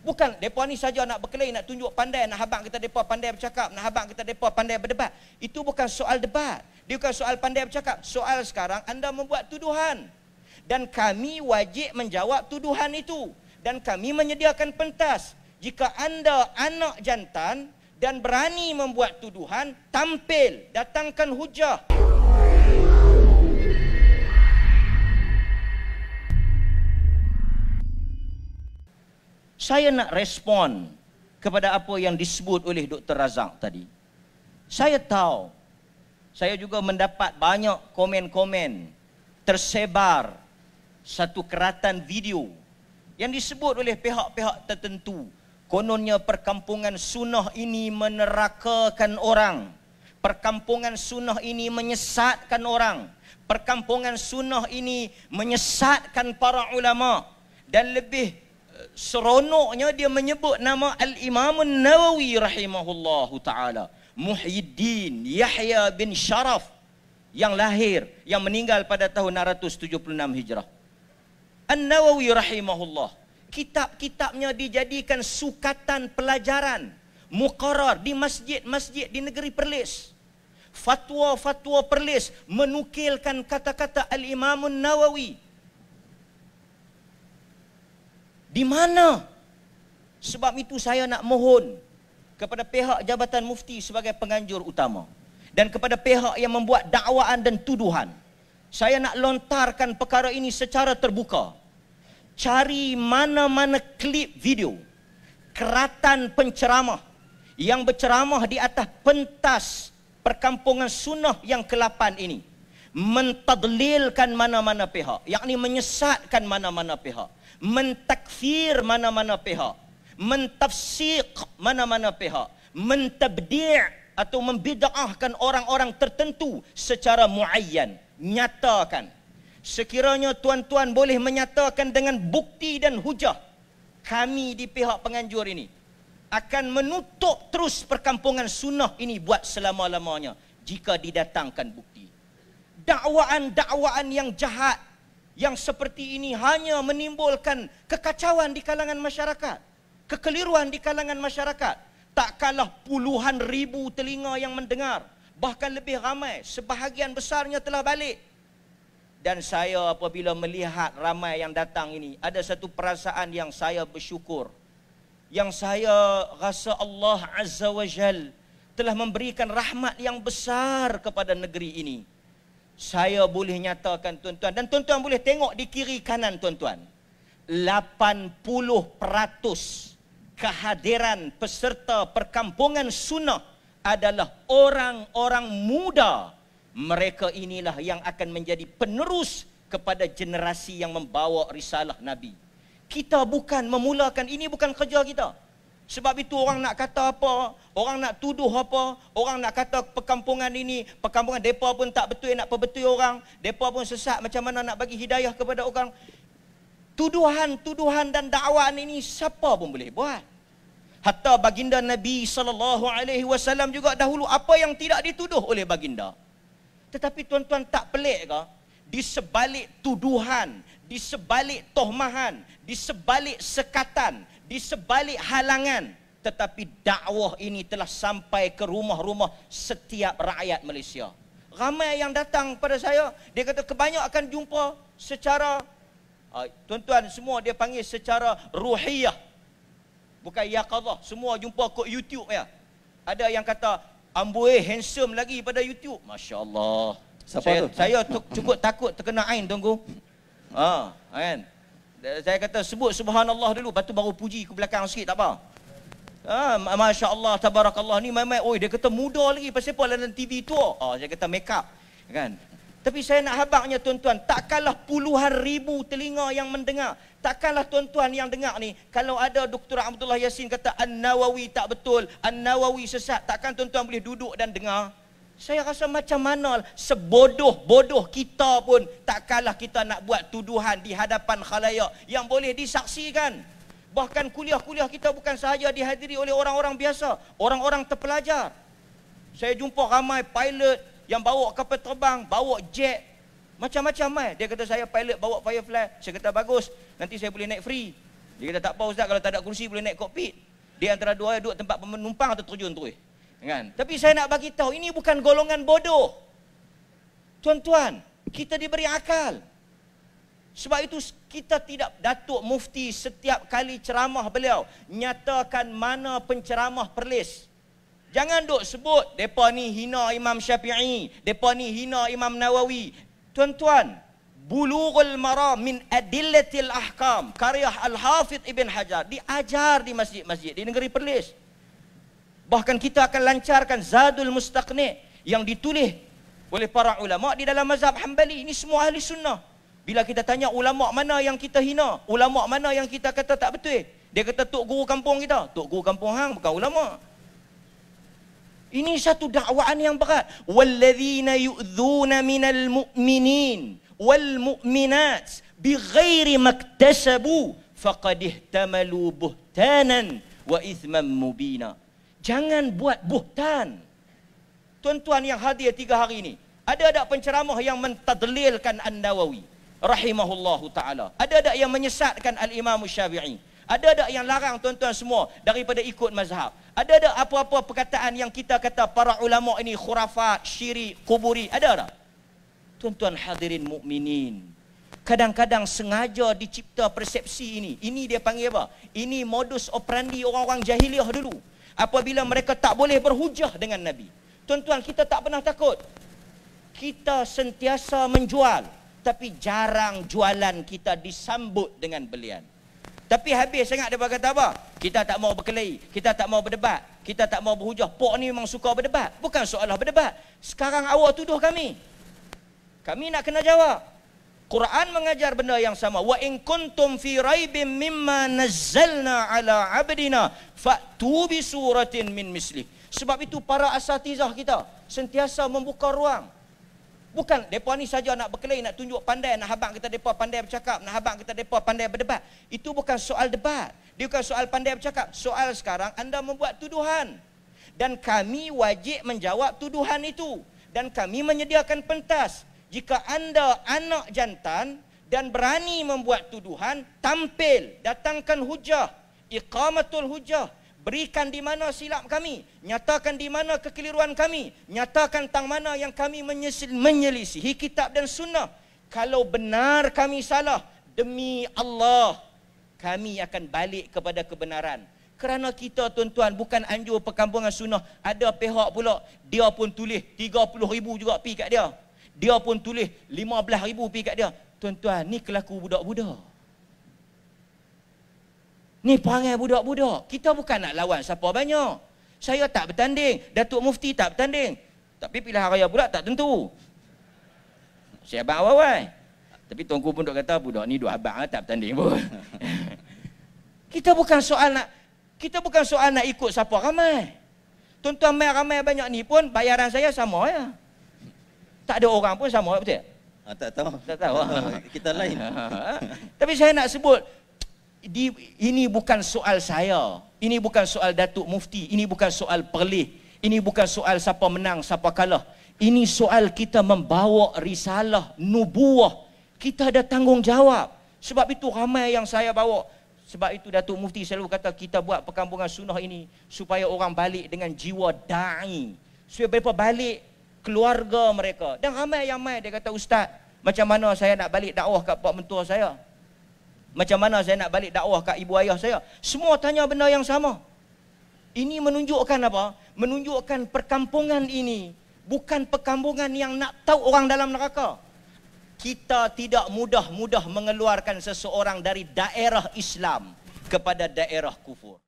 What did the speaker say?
Bukan mereka ni saja nak berkelahi, nak tunjuk pandai, nak habang kita mereka pandai bercakap, nak habang kita mereka pandai berdebat. Itu bukan soal debat. Dia bukan soal pandai bercakap. Soal sekarang anda membuat tuduhan. Dan kami wajib menjawab tuduhan itu. Dan kami menyediakan pentas. Jika anda anak jantan dan berani membuat tuduhan, tampil, datangkan hujah. Saya nak respon kepada apa yang disebut oleh Dr. Razak tadi. Saya tahu, saya juga mendapat banyak komen-komen tersebar satu keratan video yang disebut oleh pihak-pihak tertentu. Kononnya perkampungan sunnah ini menerakakan orang. Perkampungan sunnah ini menyesatkan orang. Perkampungan sunnah ini menyesatkan para ulama. Dan lebih seronoknya dia menyebut nama Al-Imam Nawawi rahimahullahu ta'ala. Muhyiddin Yahya bin Sharaf yang lahir, yang meninggal pada tahun 676 Hijrah. An-Nawawi rahimahullah, kitab-kitabnya dijadikan sukatan pelajaran muqarrar di masjid-masjid di negeri Perlis. Fatwa-fatwa Perlis menukilkan kata-kata Al-Imam Nawawi. Di mana? Sebab itu saya nak mohon kepada pihak Jabatan Mufti sebagai penganjur utama dan kepada pihak yang membuat dakwaan dan tuduhan. Saya nak lontarkan perkara ini secara terbuka. Cari mana-mana klip video keratan penceramah yang berceramah di atas pentas perkampungan sunnah yang ke-8 ini, mentadlilkan mana-mana pihak, yakni menyesatkan mana-mana pihak, mentakfir mana-mana pihak, mentafsiq mana-mana pihak, mentabdi' atau membid'ahkan orang-orang tertentu secara muayyan. Nyatakan. Sekiranya tuan-tuan boleh menyatakan dengan bukti dan hujah, kami di pihak penganjur ini akan menutup terus perkampungan sunnah ini buat selama-lamanya jika didatangkan bukti. Dakwaan-dakwaan yang jahat yang seperti ini hanya menimbulkan kekacauan di kalangan masyarakat, kekeliruan di kalangan masyarakat. Tak kalah puluhan ribu telinga yang mendengar, bahkan lebih ramai, sebahagian besarnya telah balik. Dan saya apabila melihat ramai yang datang ini, ada satu perasaan yang saya bersyukur, yang saya rasa Allah Azza wa Jal telah memberikan rahmat yang besar kepada negeri ini. Saya boleh nyatakan tuan-tuan, dan tuan-tuan boleh tengok di kiri kanan tuan-tuan, 80% kehadiran peserta perkampungan sunnah adalah orang-orang muda. Mereka inilah yang akan menjadi penerus kepada generasi yang membawa risalah Nabi. Kita bukan memulakan, ini bukan kerja kita. Sebab itu orang nak kata apa, orang nak tuduh apa, orang nak kata perkampungan ini, perkampungan mereka pun tak betul, nak perbetul orang, mereka pun sesat, macam mana nak bagi hidayah kepada orang. Tuduhan-tuduhan dan dakwaan ini siapa pun boleh buat. Hatta baginda Nabi SAW juga dahulu apa yang tidak dituduh oleh baginda. Tetapi tuan-tuan tak pelik ke? Di sebalik tuduhan, di sebalik tohmahan, di sebalik sekatan, di sebalik halangan, tetapi dakwah ini telah sampai ke rumah-rumah setiap rakyat Malaysia. Ramai yang datang pada saya, dia kata kebanyakan jumpa secara, tuan-tuan semua dia panggil secara ruhiyah, bukan yaqadah. Semua jumpa kat YouTube ya. Ada yang kata, amboi handsome lagi pada YouTube. Masya Allah. Saya cukup takut terkena ain tunggu. Kan? Saya kata sebut subhanallah dulu, lepas tu baru puji ke belakang sikit, tak apa. Masya Allah, tabarakallah. Ni memang, dia kata muda lagi, pasal apa dalam TV tu? Saya kata make up. Kan? Tapi saya nak habaknya tuan-tuan, takkanlah puluhan ribu telinga yang mendengar. Takkanlah tuan-tuan yang dengar ni, kalau ada Dr. Abdullah Yassin kata An-Nawawi tak betul, An-Nawawi sesat, takkan tuan-tuan boleh duduk dan dengar? Saya rasa macam mana sebodoh-bodoh kita pun takkanlah kita nak buat tuduhan di hadapan khalayak yang boleh disaksikan. Bahkan kuliah-kuliah kita bukan sahaja dihadiri oleh orang-orang biasa, orang-orang terpelajar. Saya jumpa ramai pilot yang bawa kapal terbang, bawa jet, macam-macam. Dia kata saya pilot bawa Firefly. Saya kata bagus, nanti saya boleh naik free. Dia kata tak apa ustaz, kalau tak ada kursi boleh naik kokpit. Dia antara dua duduk tempat penumpang atau terjun terus. Kan? Tapi saya nak bagi tahu ini bukan golongan bodoh. Tuan-tuan, kita diberi akal. Sebab itu kita tidak, Datuk Mufti setiap kali ceramah beliau nyatakan mana penceramah perlis. Jangan duk sebut depa ni hina Imam Syafi'i, depa ni hina Imam Nawawi. Tuan-tuan, Bulughul Maram min Adillatil Ahkam karya Al-Hafidh Ibn Hajar diajar di masjid-masjid di negeri Perlis. Bahkan kita akan lancarkan Zadul Mustaqni yang ditulis oleh para ulama di dalam mazhab Hanbali. Ini semua ahli sunnah. Bila kita tanya ulama mana yang kita hina, ulama mana yang kita kata tak betul, dia kata tok guru kampung kita. Tok guru kampung hang bukan ulama. Ini satu dakwaan yang berat. Walladzina yu'dzuna minal mu'minin wal mu'minat bighairi maktasabu faqad ihtamalu buhtanan wa ithman mubina. Jangan buat buhtan. Tuan-tuan yang hadir 3 hari ini, ada penceramah yang mentadlilkan An-Nawawi rahimahullahu ta'ala. Ada yang menyesatkan Al-Imam Syafi'i. Ada yang larang tuan-tuan semua daripada ikut mazhab. Ada apa-apa perkataan yang kita kata para ulama ini khurafat, syirik, kuburi. Ada tak? Tuan-tuan hadirin mukminin, kadang-kadang sengaja dicipta persepsi ini. Ini dia panggil apa? Ini modus operandi orang-orang jahiliah dulu. Apabila mereka tak boleh berhujah dengan Nabi. Tuan-tuan, kita tak pernah takut. Kita sentiasa menjual, tapi jarang jualan kita disambut dengan belian. Tapi habis sangat dia kata apa? Kita tak mau berkelahi, kita tak mau berdebat, kita tak mau berhujah. Pok ni memang suka berdebat. Bukan soalah berdebat. Sekarang awak tuduh kami. Kami nak kena jawab. Quran mengajar benda yang sama. Wa in kuntum fi raibin mimma nazzalna ala abdina fa'tu bi suratin min mislih. Sebab itu para asatizah kita sentiasa membuka ruang. Bukan depa ni saja nak berkelahi, nak tunjuk pandai, nak habaq kita depa pandai bercakap, nak habaq kita depa pandai berdebat. Itu bukan soal debat. Dia bukan soal pandai bercakap. Soal sekarang anda membuat tuduhan. Dan kami wajib menjawab tuduhan itu. Dan kami menyediakan pentas. Jika anda anak jantan dan berani membuat tuduhan, tampil, datangkan hujah, iqamatul hujah. Berikan di mana silap kami, nyatakan di mana kekeliruan kami, nyatakan tentang mana yang kami menyelisihi kitab dan sunnah. Kalau benar kami salah, demi Allah, kami akan balik kepada kebenaran. Kerana kita tuan-tuan bukan anjur perkampungan sunnah. Ada pihak pula, dia pun tulis 30,000 juga pi kat dia. Dia pun tulis 15,000 pi kat dia. Tuan-tuan, ni kelaku budak-budak. Ni perangai budak-budak. Kita bukan nak lawan siapa banyak. Saya tak bertanding. Datuk Mufti tak bertanding. Tapi pilihan raya pula tak tentu. Saya abang awal-awal. Tapi tuanku pun duk kata, budak ni duk abang tak bertanding pun. Kita bukan soal nak ikut siapa ramai. Tuan-tuan mai ramai banyak ni pun bayaran saya sama ya. Tak ada orang pun sama, betul? Tak tahu. Tak tahu. Kita lain. Tapi saya nak sebut, ini bukan soal saya. Ini bukan soal Datuk Mufti. Ini bukan soal Perlis. Ini bukan soal siapa menang, siapa kalah. Ini soal kita membawa risalah nubuah. Kita ada tanggungjawab. Sebab itu ramai yang saya bawa. Sebab itu Datuk Mufti selalu kata kita buat perkampungan sunnah ini supaya orang balik dengan jiwa da'i. Supaya mereka balik keluarga mereka. Dan ramai yang mai dia kata, Ustaz, macam mana saya nak balik dakwah kat pak mentua saya? Macam mana saya nak balik dakwah kat ibu ayah saya? Semua tanya benda yang sama. Ini menunjukkan apa? Menunjukkan perkampungan ini bukan perkampungan yang nak tahu orang dalam neraka. Kita tidak mudah-mudah mengeluarkan seseorang dari daerah Islam kepada daerah kufur.